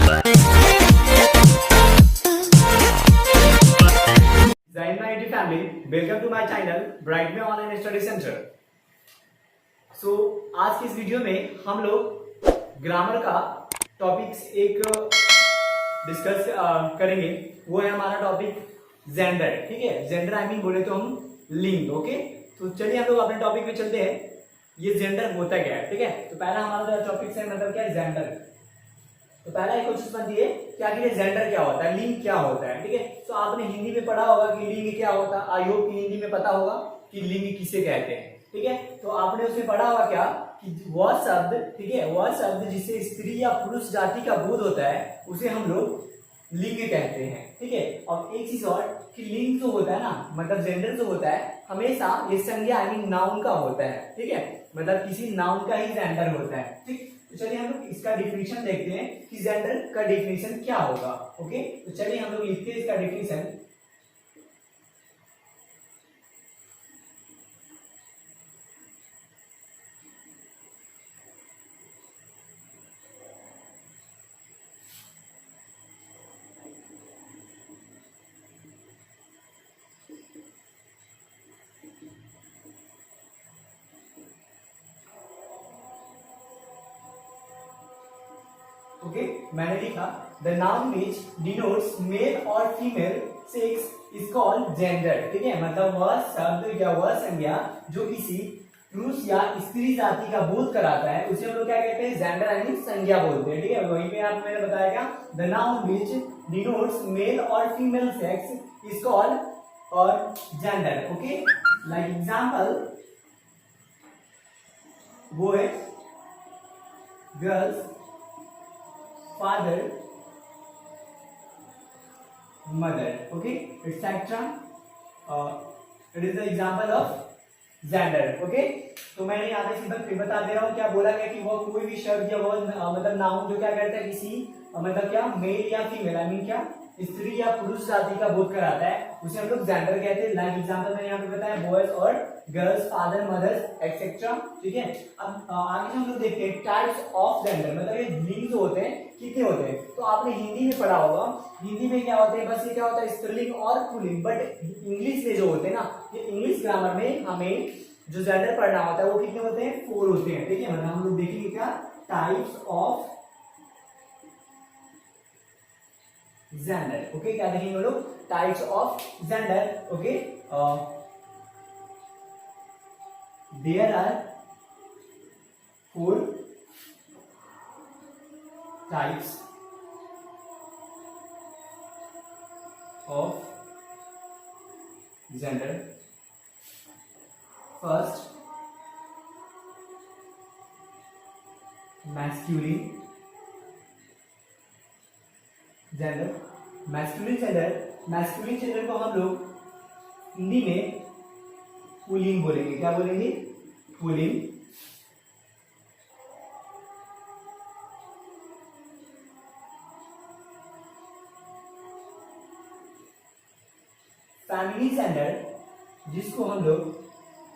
Zain my IT family, welcome to my channel bright में online study centre. सो आज की इस वीडियो में हम लोग ग्रामर का टॉपिक्स एक डिस्कस करेंगे। वो है हमारा टॉपिक जेंडर। ठीक है, जेंडर आई मीन बोले तो हम लिंग। ओके, तो चलिए हम लोग अपने टॉपिक में चलते हैं। ये जेंडर होता क्या है? ठीक है, तो पहला हमारा टॉपिक है मतलब क्या है, जेंडर। तो पहला एक क्वेश्चन बनती है कि आखिर जेंडर क्या होता है, लिंग क्या होता है। ठीक है, तो आपने हिंदी में पढ़ा होगा कि लिंग क्या होता है। आई होप कि हिंदी में पता होगा कि लिंग किसे कहते हैं। ठीक है, तो आपने उसमें पढ़ा होगा क्या कि वह शब्द, ठीक है, वह शब्द जिसे स्त्री या पुरुष जाति का बोध होता है उसे हम लोग लिंग कहते हैं। ठीक है, और एक चीज और कि लिंग जो होता है ना, मतलब जेंडर जो होता है हमेशा ये संज्ञा आई मीन नाउन का होता है। ठीक है, मतलब किसी नाउन का ही जेंडर होता है। ठीक, तो चलिए हम लोग इसका डिफिनीशन देखते हैं कि जेंडर का डिफिनीशन क्या होगा। ओके, तो चलिए हम लोग लिखते हैं इसका डिफिनीशन। ओके, मैंने लिखा the noun which denotes male और female sex is called gender. ठीक है, मतलब वह शब्द या वह संज्ञा जो किसी पुरुष या स्त्री जाति का बोध कराता है उसे हम लोग क्या कहते हैं, जेंडर आई मीन संज्ञा बोलते हैं। ठीक है, वहीं पे आप मैंने बताया क्या, the noun which denotes male और फीमेल सेक्स इज कॉल्ड और gender. Okay, like example boys, girls, father, mother. Okay, etc. It is the example of gender. Okay, तो मैंने यहाँ पे सिंपल फिर बता दे रहा हूँ क्या बोला गया कि वो कोई भी शब्द या वो मतलब नाउन जो क्या करता है किसी मतलब क्या मेल या फीमेल आई मीन क्या स्त्री या पुरुष जाति का बोध कराता है उसे हम लोग जेंडर कहते हैं। लाइक एग्जांपल मैंने यहाँ पे बताया बॉयज और गर्ल्स, फादर, मदर्स एक्सेट्रा। ठीक है, अब आगे हम लोग देखते हैं टाइप्स ऑफ जेंडर, मतलब ये लिंग जो होते हैं कितने होते हैं। तो आपने हिंदी में पढ़ा होगा, हिंदी में क्या होते हैं, बस ये क्या होता है स्त्रीलिंग और पुल्लिंग। बट इंग्लिश में जो होते हैं ना, ये इंग्लिश ग्रामर में हमें जो जेंडर पढ़ना होता है वो कितने होते हैं, 4 होते हैं। ठीक है, मतलब हम लोग देखेंगे क्या टाइप्स ऑफ जेंडर। ओके, क्या देखेंगे हम लोग, types of gender. Okay, there are 4 types of gender. First, masculine gender. masculine gender को हम लोग हिंदी में पुल्लिंग बोलेंगे। क्या बोलेंगे, पुल्लिंग। फैमिली जेंडर जिसको हम लोग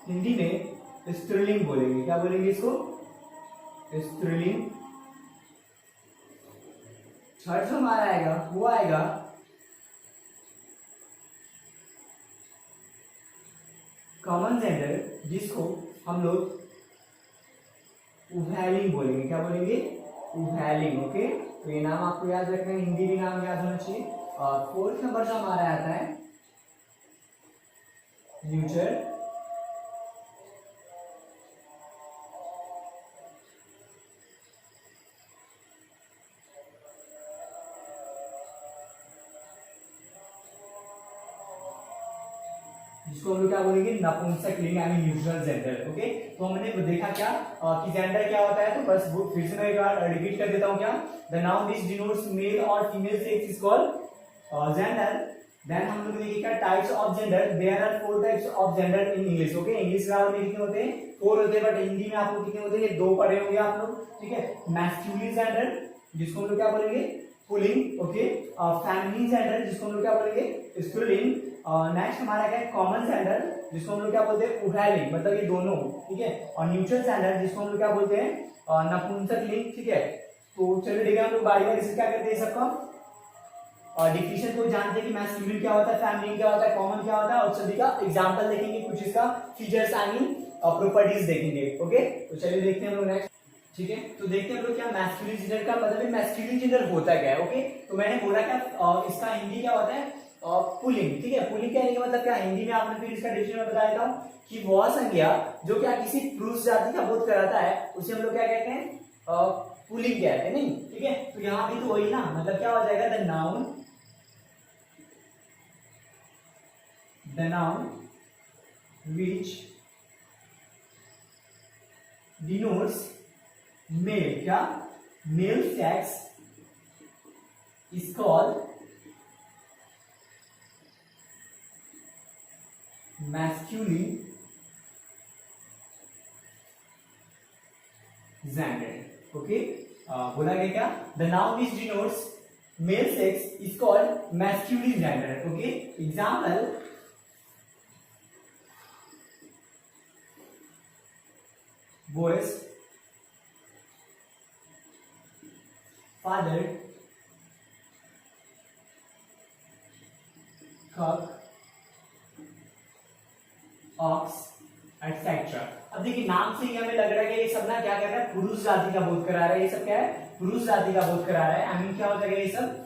हिंदी में स्त्रीलिंग बोलेंगे। क्या बोलेंगे इसको, स्त्रीलिंग। थर्ड जो हमारा आएगा वो आएगा कॉमन जेंडर जिसको हम लोग उभयलिंग बोलेंगे। क्या बोलेंगे, उभयलिंग। ओके, तो ये नाम आपको याद रखना है, हिंदी भी नाम याद होना चाहिए। और फोर्थ नंबर जो हमारा आता है न्यूट्रल। जिसको हम लोग क्या बोलेंगे, नपुंसक लिंग यानी न्यूट्रल जेंडर। ओके, तो हमने देखा क्या कि जेंडर क्या होता है, तो बस वो फिर से मैं एक बार रिपीट कर देता हूँ क्या, the noun which denotes male और female sex is called gender. Then हम लोग देखिए क्या types of gender, there are 4 types of gender in English. Okay, English grammar में कितने होते हैं, 4 होते हैं, बट हिंदी में आपको कितने होते हैं, ये 2 पढ़े होंगे आप लोग। ठीक है, मैस्कुलिन जेंडर जिसको हम लोग क्या बोलेंगे, पुल्लिंग। ओके, फेमिनिन जेंडर जिसको हम लोग क्या बोलेंगे, स्त्रीलिंग। नेक्स्ट हमारा क्या है, कॉमन जेंडर जिसको हम लोग क्या बोलते हैं, उभयलिंग, मतलब ये दोनों। ठीक है, और न्यूट्रल जेंडर जिसको हम लोग क्या बोलते हैं, नपुंसक लिंग। ठीक है, तो चलो देखिए हम लोग बारी बारी से क्या करते हैं सबका, और डिफिनेशन को जानते हैं कि मैस्कुलिन क्या होता है, फेमिनिन क्या होता है, कॉमन क्या होता है, और सभी का एग्जांपल देखेंगे, कुछ इसका फीचर्स आई मीन प्रॉपर्टीज देखेंगे। ओके, तो चलिए देखते हैं हम लोग नेक्स्ट। ठीक है, तो देखते हैं हम लोग क्या मैस्कुलिन जेंडर का मतलब मैस्कुलिन जेंडर होता क्या है। ओके, तो मैंने बोला क्या इसका हिंदी क्या होता है, पुल्लिंग। ठीक है, पुल्लिंग कहने का मतलब क्या, हिंदी में आपने फिर इसका डिक्शनरी में बताया था कि वह संज्ञा जो क्या किसी पुरुष जाति का बोध कराता है उसे हम लोग क्या कहते हैं, पुल्लिंग कहते हैं। नहीं, ठीक है, तो यहाँ भी तो वही ना, मतलब क्या हो जाएगा, the noun which denotes male, क्या male sex is called masculine gender। Okay, बोला गया क्या, the noun which denotes male sex is called masculine gender। Okay, example, boys, father, cock, ox, etc। अब देखिए नाम से ही हमें लग रहा है कि ये सब ना क्या कर रहा है, पुरुष जाति का बोध करा रहा है। ये सब क्या है, पुरुष जाति का बोध करा रहा है। आई मीन क्या हो जाएगा, ये सब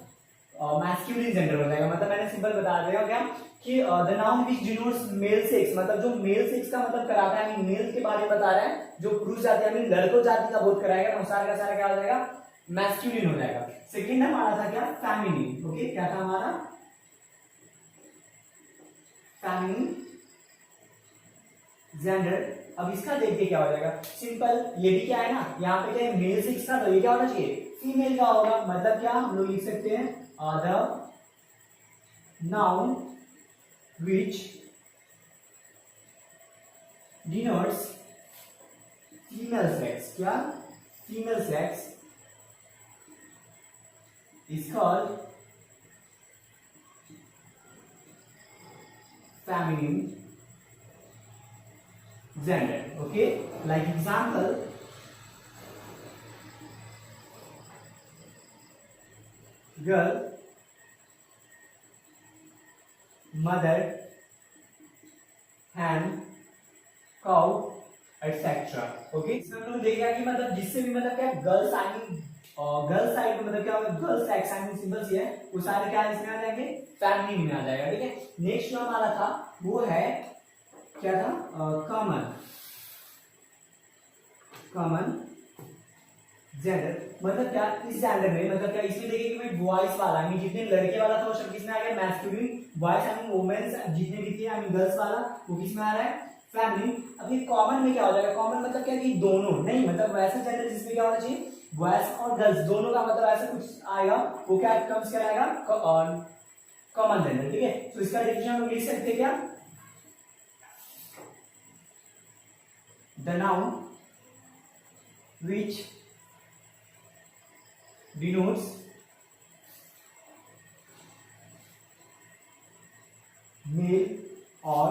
मैस्कुलिन जेंडर हो जाएगा। मतलब मैंने सिंपल बता दिया क्या कि the noun which denotes male sex, मतलब जो मेल सेक्स का मतलब कराता है, मेल के बारे में बता रहा है, जो पुरुष जाति आई मीन लड़कों जाति का बोध कराएगा, तो सारा का सारा क्या हो जाएगा, मैस्कुलिन हो जाएगा। सेकंड हमारा था क्या, फेमिनिन। ओके, क्या था हमारा, फेमिनिन जेंडर। अब इसका देखिए क्या हो जाएगा, सिंपल, ये भी क्या है ना, यहाँ पे क्या है, मेल सेक्स था, तो ये क्या होना चाहिए, फीमेल का होगा। मतलब क्या हम लोग लिख सकते हैं, the noun which denotes female sex, क्या female sex is called feminine gender। okay, like example, girl, mother, hen, cow, etc। Okay, इसमें हम लोग देखा कि मतलब जिससे भी मतलब क्या गर्ल्स साइन, गर्ल साइड में मतलब क्या होगा, गर्ल सेक्स साइन सिंबल्स ये है, वो सारे क्या इसमें आ जाएंगे, फेमिनिन में आ जाएगा। ठीक है, नेक्स्ट जो हमारा था वो है क्या था, कॉमन, कॉमन जेंडर। मतलब क्या, इस जेंडर में मतलब क्या, इसमें देखिए कि मैं बॉयज वाला आई मीन जितने लड़के वाला था वो सब किसमें आ गया, masculine. Boys I mean womens जितने भी थे आई मीन गर्ल्स वाला वो किसमें आ रहा है, फेमिनिन। अभी कॉमन में क्या हो जाएगा, कॉमन मतलब क्या कि दोनों नहीं, मतलब वैसा जेंडर जिसमें क्या होना चाहिए, बॉयज और गर्ल्स दोनों का मतलब ऐसा कुछ आएगा, वो क्या कम्स कराएगा, कॉमन जेंडर। ठीक है, तो इसका डेफिनेशन हम लिख सकते हैं क्या, the noun which denotes male or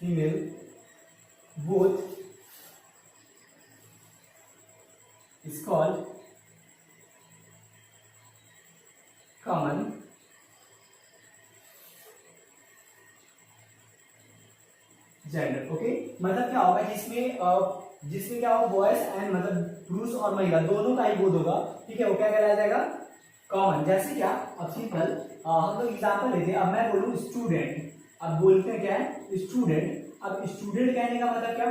female both is called common gender. Okay, मतलब क्या होगा, जिसमें क्या होगा, बॉयज एंड मतलब पुरुष और महिला दोनों का ही बोध होगा। ठीक है, वो क्या कहलाया जाएगा, कॉमन। जैसे क्या, अब सिंपल हम लोग एग्जांपल लेते हैं। अब मैं बोलूं स्टूडेंट, अब बोलते हैं क्या है, स्टूडेंट। अब स्टूडेंट कहने का मतलब क्या,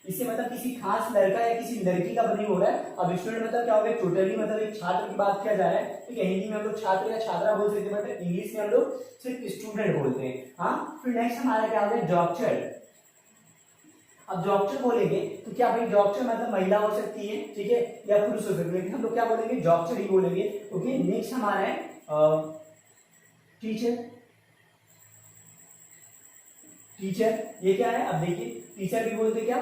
इससे मतलब किसी खास लड़का या किसी लड़की का नहीं हो रहा है। अब स्टूडेंट मतलब क्या हो गया, टोटली मतलब एक छात्र की बात किया जा रहा है। ठीक है, हिंदी में हम लोग छात्र या छात्रा बोल सकते हैं, मतलब इंग्लिश में हम लोग सिर्फ स्टूडेंट बोलते हैं। हाँ, फिर नेक्स्ट हमारा क्या हो गया, डॉक्टर। अब डॉक्टर बोलेंगे तो क्या भाई, डॉक्टर मतलब महिला हो सकती है, ठीक है, या पुरुष हो सकती है, लेकिन हम लोग क्या बोलेंगे, डॉक्टर ही बोलेंगे। ओके, नेक्स्ट हमारा है टीचर। टीचर ये क्या है, अब देखिए टीचर भी बोलते क्या,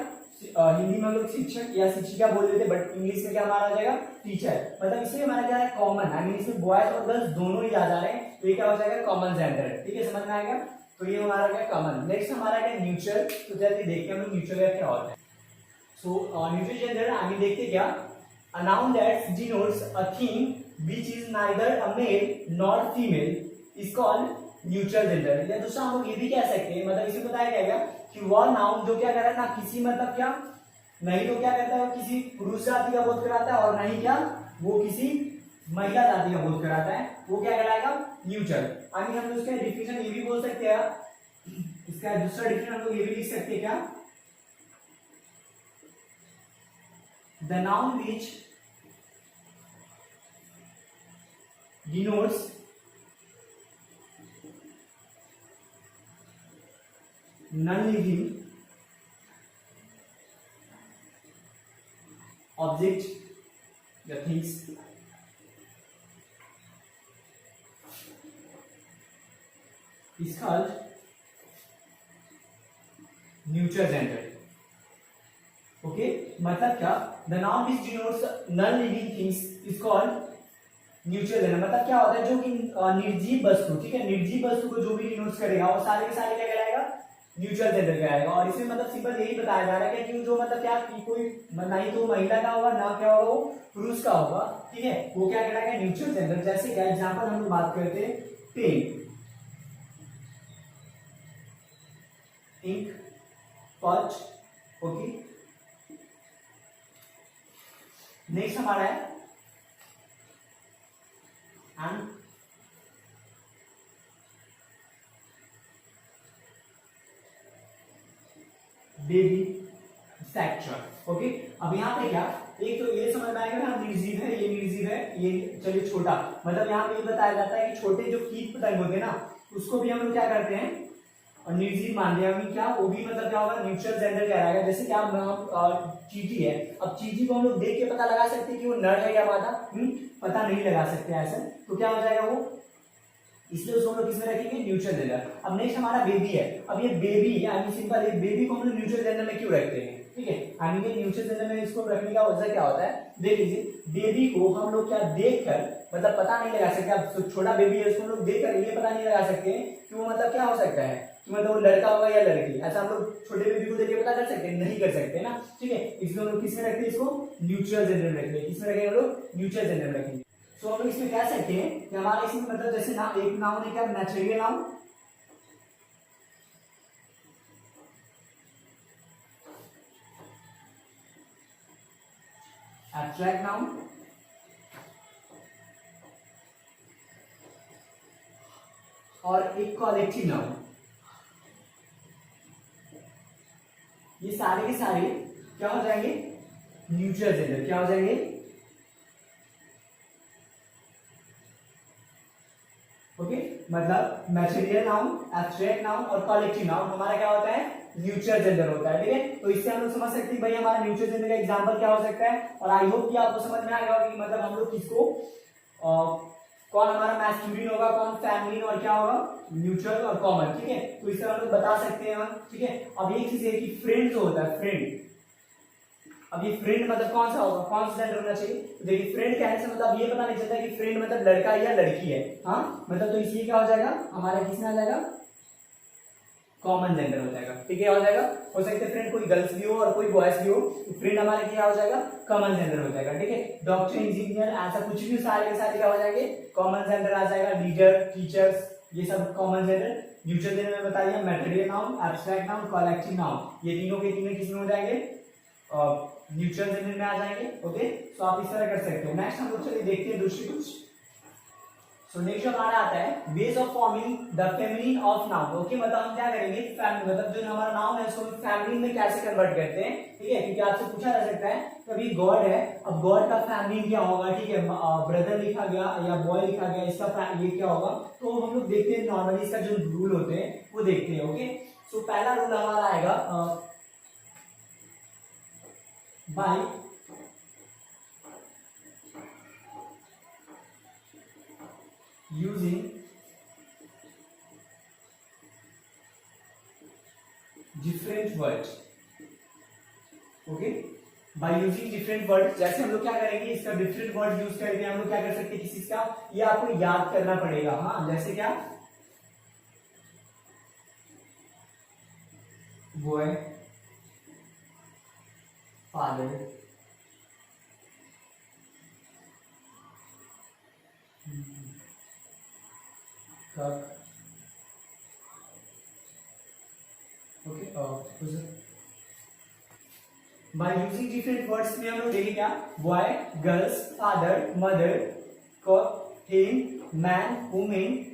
हिंदी में हम लोग शिक्षक या शिक्षिका बोल देते, बट इंग्लिश में क्या हमारा आ जाएगा, टीचर। मतलब इसमें हमारा क्या है, कॉमन, आई मीन इसमें बॉयज और गर्ल्स दोनों ही आ जा रहे हैं, तो ये क्या हो जाएगा, कॉमन जेंडर। ठीक है, समझ में आएगा। तो ये हमारा क्या, कॉमन। नेक्स्ट हमारा क्या, न्यूट्रल। तो जल्दी देखते हैं हम लोग न्यूट्रल क्या होता है। सो न्यूट्रल जेंडर आगे देखते क्या, a noun that denotes a thing which is neither a male nor female is called neutral gender। या दूसरा हम लोग ये भी कह सकते हैं, मतलब इसे बताया गया कि वह नाउन जो क्या कर रहा है ना किसी मतलब क्या नहीं तो क्या कहता है वो किसी पुरुष जाति का बोध कराता है और नहीं क्या वो किसी महिला जाति का बोध कराता है, वो क्या कहलाएगा न्यूट्रल। आगे हम लोग इसका डिफिनेशन ये भी बोल सकते हैं, इसका दूसरा डिफिनेशन हम लोग ये भी लिख सकते हैं क्या, the noun which denotes non-living object, the things is called neutral gender। Okay मतलब क्या, the noun which denotes non living things is called neutral gender. मतलब क्या होता है जो कि निर्जीव वस्तु, ठीक है, निर्जीव वस्तु को जो भी डिनोट्स करेगा वो सारे के सारे क्या कहलाएगा न्यूट्रल जेंडर कहलाएगा। और इसमें मतलब सिंपल यही बताया जा रहा है कि जो मतलब क्या कि कोई नहीं तो महिला का होगा ना क्या होगा वो पुरुष का होगा, ठीक है, वो क्या कहलाएगा न्यूट्रल जेंडर। जैसे क्या एग्जांपल हम लोग बात करते हैं pen, ink, purse, okay. Next हमारा है एंड बेबी सेक्चुअल। ओके अब यहाँ पे क्या, एक तो ये समझ में आएगा ना निर्जीव है, ये निर्जीव है, ये चलिए छोटा, मतलब यहाँ पे ये बताया जाता है कि छोटे जो कीट पतंग होते हैं ना उसको भी हम लोग क्या करते हैं और निर्जीव मान लिया क्या, वो भी मतलब क्या होगा न्यूट्रल जेंडर कहलाएगा। जैसे क्या चींटी है, अब चींटी को हम लोग देख के पता लगा सकते हैं कि वो नर है या मादा, पता नहीं लगा सकते ऐसा, तो क्या हो जाएगा वो, इसलिए उसको हम लोग किसमें रखेंगे न्यूट्रल जेंडर। अब नेक्स्ट हमारा बेबी है, अब ये बेबी यानी सिंपल ये बेबी को हम लोग न्यूट्रल जेंडर में क्यों रखते हैं, ठीक है, यानी कि न्यूट्रल जेंडर में इसको रखने का वजह क्या होता है, देख लीजिए बेबी को हम लोग क्या देखकर मतलब पता नहीं लगा सकते, अब छोटा बेबी है उसको हम लोग देखकर ये पता नहीं लगा सकते कि वो मतलब क्या हो सकता है कि मतलब वो लड़का होगा या लड़की, ऐसा हम लोग छोटे बेबी को देख के पता कर सकते हैं, नहीं कर सकते ना, ठीक है, इसलिए हम लोग किसमें रखते हैं इसको न्यूट्रल जेंडर में रखेंगे, किसमें रखेंगे हम लोग न्यूट्रल जेंडर में रखेंगे। तो हम लोग इसमें कह सकते हैं कि हमारे इसमें मतलब जैसे ना एक नाउन है क्या मैटेरियल नाउन, एब्स्ट्रैक्ट नाउन और एक कलेक्टिव नाउन। ये सारे के सारे क्या हो जाएंगे न्यूट्रल जेंडर, क्या हो जाएंगे, ओके मतलब मैटेरियल नाउन, एब्स्ट्रैक्ट नाउन और कलेक्टिव नाउन हमारा क्या होता है न्यूट्रल जेंडर होता है, ठीक है। तो इससे हम लोग समझ सकते हैं भाई हमारा न्यूट्रल जेंडर का एग्जांपल क्या हो सकता है, और आई होप कि आपको समझ में आएगा कि मतलब हम लोग किसको कौन हमारा मैस्कुलिन होगा, कौन फेमिनिन और क्या होगा न्यूट्रल और कॉमन, ठीक है। तो इससे हम लोग बता सकते हैं, ठीक है। अब एक चीज है कि फ्रेंड जो होता है फ्रेंड, अब ये फ्रेंड मतलब कौन सा होगा, कौन सा जेंडर होना चाहिए, तो देखिए फ्रेंड कहने से मतलब ये पता नहीं चलता कि फ्रेंड मतलब लड़का या लड़की है, हाँ मतलब, तो इसलिए क्या हो जाएगा हमारा किसमें आ जाएगा कॉमन जेंडर हो जाएगा, ठीक है, हो जाएगा। हो सकता है फ्रेंड कोई गर्ल्स भी हो और कोई बॉयज भी हो, तो फ्रेंड हमारे क्या हो जाएगा कॉमन जेंडर हो जाएगा, ठीक है। डॉक्टर, इंजीनियर, ऐसा कुछ भी सारे के सारे क्या हो जाएंगे कॉमन जेंडर आ जाएगा। लीडर, टीचर्स, ये सब कॉमन जेंडर। न्यूट्रल जेंडर में बता दिया material noun, abstract noun, collective noun, ये तीनों के तीनों किसमें हो जाएंगे न्यूट्रल जेंडर में आ जाएंगे, ओके। तो आप इस तरह कर सकते हो। नेक्स्ट हम लोग चलिए देखते हैं दूसरी कुछ। सो नेक्स्ट हमारा आता है ways of forming the feminine of noun, okay, मतलब हम क्या करेंगे मतलब जो हमारा नाउन है उसको फेमिनिन में कैसे कन्वर्ट करते हैं, ठीक है, क्योंकि आपसे पूछा जा सकता है कभी गॉड है, अब गॉड का फेमिनिन क्या होगा, ठीक है, ब्रदर लिखा गया या बॉय लिखा गया, इसका ये क्या होगा, तो हम लोग देखते हैं नॉर्मली इसका जो रूल होते हैं वो देखते हैं, ओके। सो पहला रूल हमारा आएगा bye using different words, okay, by using different words, जैसे हम लोग क्या करेंगे इसका डिफरेंट वर्ड यूज करके हम लोग क्या कर सकते हैं किसी का, ये आपको याद करना पड़ेगा, हाँ, जैसे क्या boy, father, cook, okay. By using different words में हम लोग देखें क्या, boy, girls, father, mother, cock, him, man, women,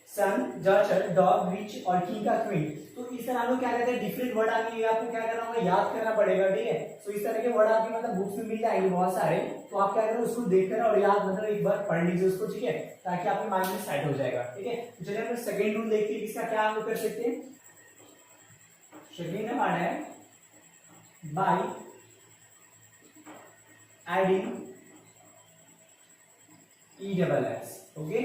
son, daughter, dog, witch और किंग का क्वीन। तो इस तरह हम लोग क्या कहते हैं, डिफरेंट वर्ड आके आपको क्या करना होगा, याद करना पड़ेगा, ठीक है। तो इस तरह के वर्ड आपके मतलब बुक्स में मिल जाएंगे बहुत सारे, तो आप क्या करें उसको देखकर और याद मतलब एक बार पढ़ लीजिए उसको, ठीक है, ताकि आपके माइंड में सेट हो जाएगा, ठीक है। तो चलिए हम सेकंड रूल देखते हैं, इसका क्या हम लोग कर सकते हैं। सेकंड वर्ड है by adding ESS, okay.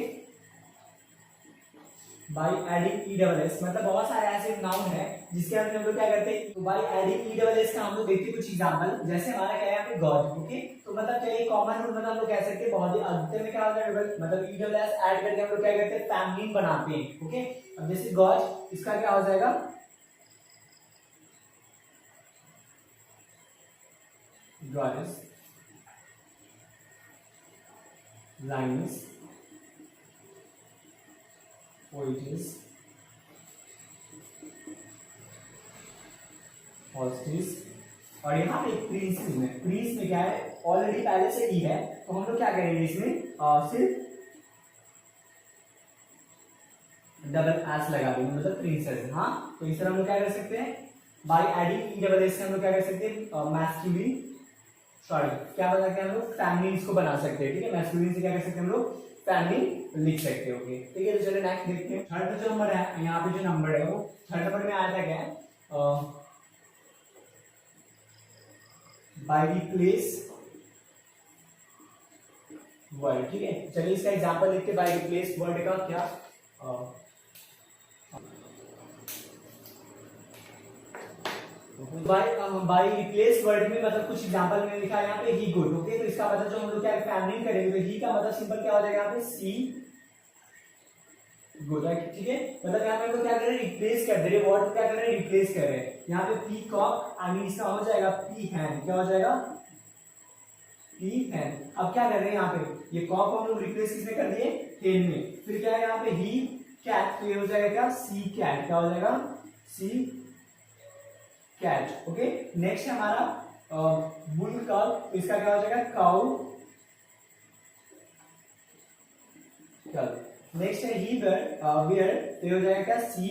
By adding ESS मतलब बहुत सारे ऐसे नाउन है जिसके अंदर हम लोग क्या करते हैं, तो बाय एडिंग ESS का हम लोग देखते हैं कुछ एग्जांपल, जैसे हमारा क्या है यहाँ पे गॉड, ओके। तो मतलब क्या ये कॉमन रूल मतलब हम लोग कह सकते हैं, बहुत ही अधिकतर में क्या होता है मतलब ESS ऐड करके हम लोग क्या करते हैं, फैमिली बनाते हैं, ओके। अब जैसे गॉड, इसका क्या हो जाएगा, goddess, lions, poetess, hostess, और यहाँ पे प्रिंसेस में, प्रिंस में क्या है, ऑलरेडी पहले से ही है, तो हम लोग क्या करेंगे इसमें सिर्फ डबल एस लगा देंगे, मतलब प्रिंसेस, हाँ। तो इस तरह हम लोग क्या कर सकते हैं, बाय एडिंग ESS से हम लोग क्या कर सकते हैं, मैस्कुलिन, सॉरी क्या बना सकते हैं हम लोग, फैमिली को बना सकते हैं, ठीक है। मैस्कुलिन से क्या कर सकते हैं हम लोग, फैमिली लिख सकते हैं, ओके, ठीक है। तो चलिए नेक्स्ट देखते हैं। थर्ड जो नंबर है, यहाँ पे जो नंबर है वो थर्ड नंबर में आया था क्या है, बाय रिप्लेस वर्ड, ठीक है। चलिए इसका एग्जांपल लिखते हैं, बाय रिप्लेस वर्ड का क्या, बाय रिप्लेस वर्ड में मतलब कुछ एग्जांपल में लिखा है यहाँ पे ही गुड, ओके। तो इसका मतलब जो हम लोग क्या फैमिली करेंगे, तो ही का मतलब सिंपल क्या हो जाएगा यहाँ पे, सी गुड, ठीक है। मतलब यहाँ पे हम लोग क्या कर रहे हैं, रिप्लेस कर दे रहे हैं, वर्ड क्या कर रहे हैं, रिप्लेस कर रहे हैं। यहाँ पे पी कॉक, आई मीन इसका हो जाएगा पी हैन, क्या हो जाएगा, पी हैन। अब क्या कर रहे हैं यहाँ पे, ये कॉक को हम लोग रिप्लेस किसमें कर दिए, हेन में। फिर क्या है यहाँ पे ही कैट, तो ये हो जाएगा क्या, सी कैट, क्या हो जाएगा, सी कैट, ओके। नेक्स्ट है हमारा बुल काउ, तो इसका क्या हो जाएगा, काउ कल। नेक्स्ट है ही बियर, तो ये हो जाएगा क्या, सी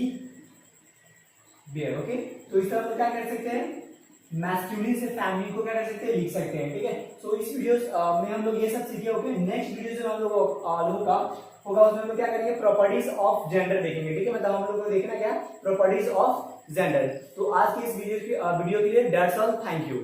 बियर, ओके। तो इस तरह हम क्या कर सकते हैं, मैस्कुलिन से फैमिली को क्या कर सकते हैं, लिख सकते हैं, ठीक है। सो इस वीडियो में हम लोग ये सब सीखे, ओके। नेक्स्ट वीडियो जो हम लोगों का होगा उसमें हम लोग क्या करेंगे, प्रॉपर्टीज ऑफ जेंडर देखेंगे, ठीक है। मतलब हम लोग को देखना क्या, प्रॉपर्टीज ऑफ जेंडर। तो आज की इस वीडियो के लिए दैट्स ऑल, थैंक यू।